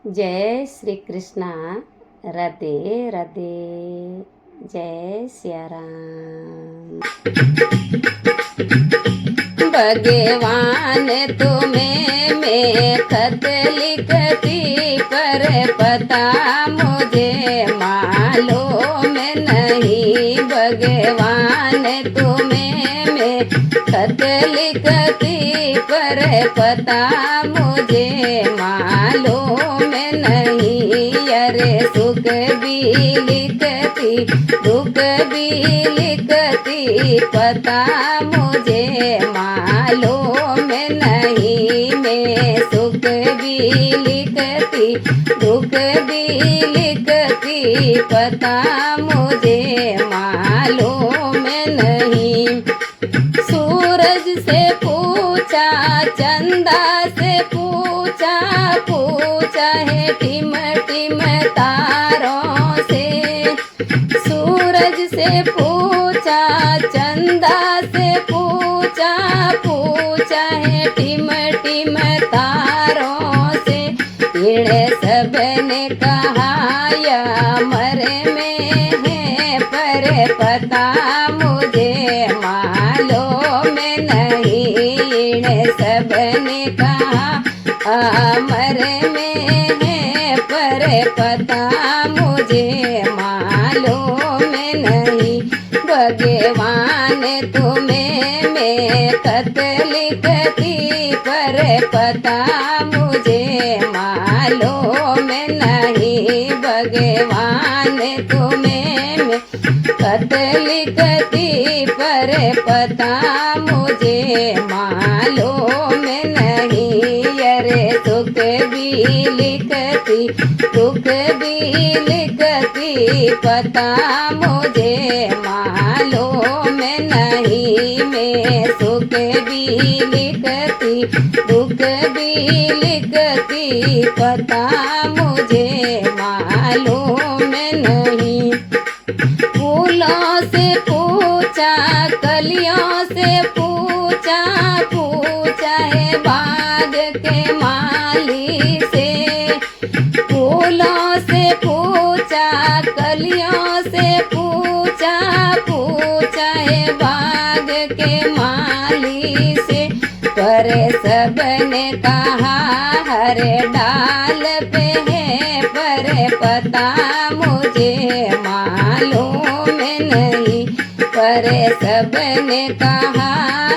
जय श्री कृष्णा। राधे राधे। जय सिया राम। भगवान तुम्हें मैं खत लिखती पर पता मुझे मालूम नहीं। भगवान तुम्हें मैं खत लिखती पर पता मुझे मालूम नहीं। अरे सुख भी लिखती दुख भी लिखती पता मुझे मालूम नहीं। मैं सुख भी लिखती दुख भी लिखती पता मुझे मालूम नहीं। सूरज से पूछा चंदा से पूछा पूछा है टिम टिम तारों से। सूरज से पूछा चंदा से पूछा पूछा है टिम टिम तारों से। इन्हें सबने कहा या मरे में है पर पता मुझे मालूम नहीं। इन्हें सबने कहा अमर में है पर पता मुझे मालूम नहीं। भगवान तुम्हें मैं खत लिखती पर पता मुझे मालूम नहीं। भगवान तुम्हें मैं खत लिखती पर पता मुझे मालूम नहीं। अरे सुख भी लिखती दुख भी लिखती पता मुझे मालूम नहीं। मैं सुख भी लिखती दुख भी लिखती पता मुझे मालूम नहीं। फूलों से पूछा कलियों से पूछा पूछा है बाग के माली से। फूलों से पूछा कलियों से पूछा पूछा है बाग के माली से। पर सबने कहा हर डाल पे है पर पता मुझे मालूम नहीं। पर सबने कहा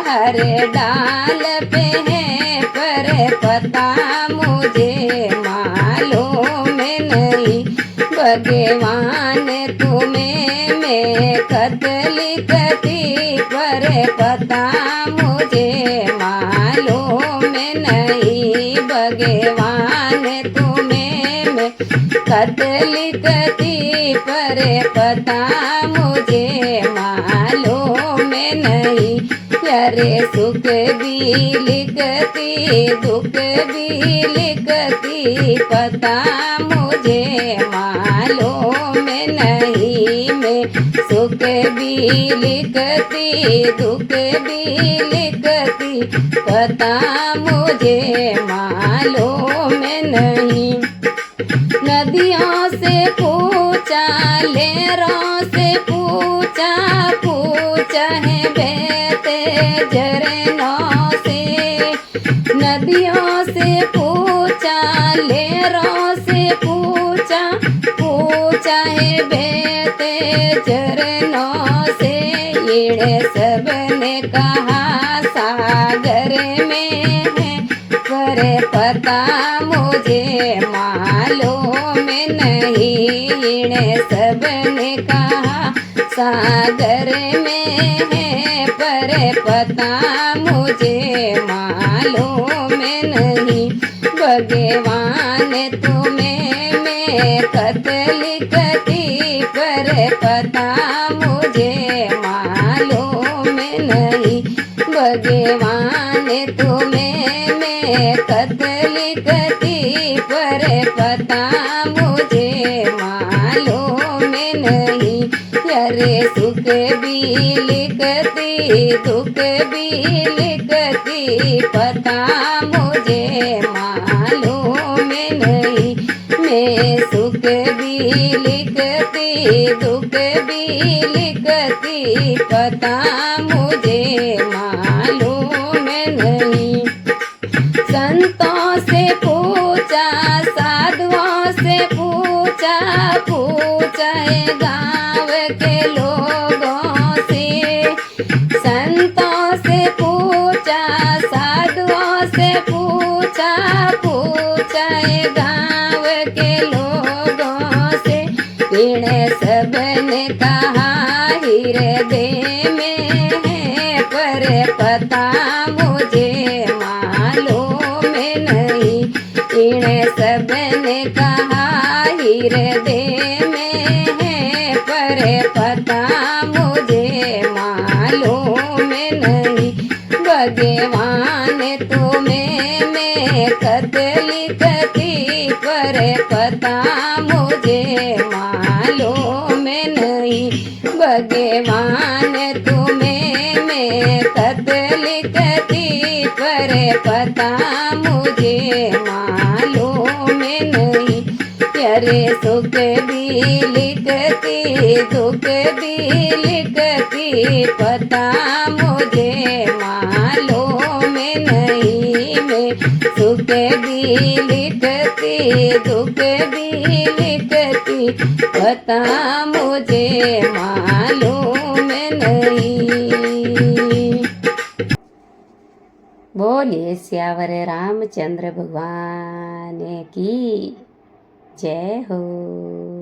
हर डाल पे है पर पता मुझे मालूम नहीं। भगवान तुम्हें मैं खत लिखती पर पता मुझे मालूम नहीं। भगवान तुम्हें मैं खत लिखती पर पता मुझे मालूम नहीं। अरे सुख भी लिखती दुख भी लिखती पता मुझे मालूम नहीं। मैं सुख भी लिखती दुख भी लिखती पता मुझे मालूम नहीं। नदियों से पूछा लहरों से पूछा पूछा है बहते झरनों से। नदियों से पूछा लहरों से पूछा पूछा है बहते झरनों से। इन्हें सबने कहा सागर में है पर पता मुझे मालूम नहीं। इन्हें सबने कहा सागर में है पर पता मुझे मालूम नहीं। भगवान तुम्हें मैं खत लिखती पर पता मुझे मालूम नहीं। भगवान तुम्हें मैं खत लिखती पर पता मुझे मालूम नहीं। अरे सुख भी लिखती दुख भी लिखती पता मुझे मालूम नहीं। सुख भी लिखती दुख भी लिखती पता मुझे मालूम नहीं। संतों से पूछा साधुओं से पूछा पूछा गाँव के लोगों से। संतों से पूछा साधुओं से पूछा पूछा गाँव के लोगों से। इन्हें सबने कहा हृदय में है पर पता मुझे मालूम नहीं। इन्हें सबने कहा हृदय में है पर पता मुझे मालूम नहीं। भगवान तुम्हें मैं खत लिखती पर पता मुझे मालूम नहीं। भगवान तुम्हें मैं खत लिखती पर पता मुझे मालूम नहीं। अरे सुख भी लिखती दुख भी लिखती पता मुझे मालूम नहीं। मैं सुख भी लिखती दुख भी लिखती पता मुझे मालूम नहीं। बोलिए सियावर रामचंद्र भगवान की जय हो।